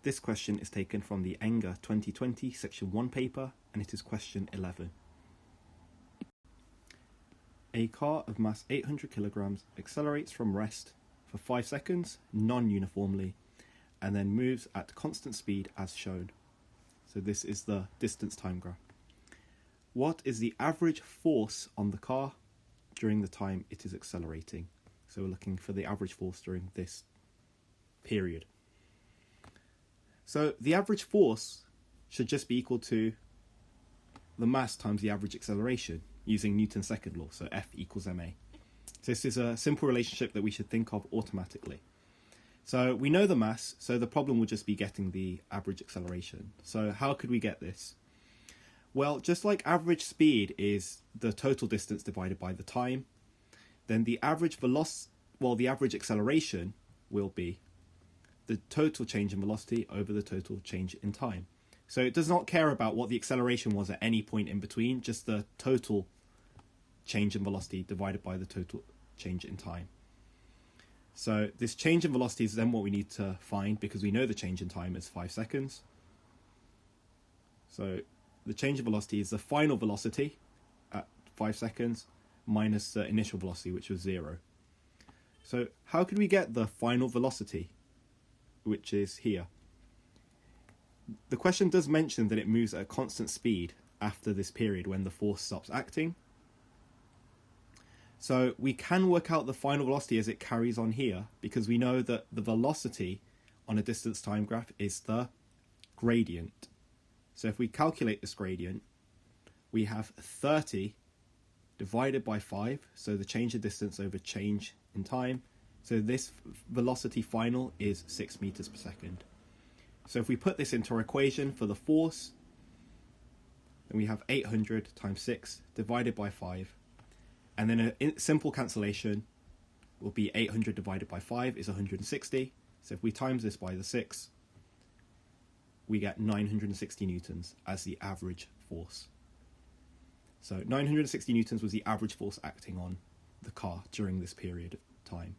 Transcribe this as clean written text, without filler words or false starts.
This question is taken from the ENGAA 2020 section 1 paper, and it is question 11. A car of mass 800 kilograms accelerates from rest for 5 seconds non-uniformly and then moves at constant speed as shown. So this is the distance time graph. What is the average force on the car during the time it is accelerating? So we're looking for the average force during this period. So the average force should just be equal to the mass times the average acceleration using Newton's second law, so F equals ma. So this is a simple relationship that we should think of automatically. So we know the mass, so the problem will just be getting the average acceleration. So how could we get this? Well, just like average speed is the total distance divided by the time, then the average the average acceleration will be the total change in velocity over the total change in time. So it does not care about what the acceleration was at any point in between, just the total change in velocity divided by the total change in time. So this change in velocity is then what we need to find, because we know the change in time is 5 seconds. So the change in velocity is the final velocity at 5 seconds minus the initial velocity, which was 0. So how could we get the final velocity, which is here? The question does mention that it moves at a constant speed after this period when the force stops acting. So we can work out the final velocity as it carries on here, because we know that the velocity on a distance time graph is the gradient. So if we calculate this gradient, we have 30 divided by 5, so the change in distance over change in time. So this velocity final is 6 meters per second. So if we put this into our equation for the force, then we have 800 times 6 divided by 5. And then a simple cancellation will be 800 divided by 5 is 160. So if we times this by the 6, we get 960 newtons as the average force. So 960 newtons was the average force acting on the car during this period of time.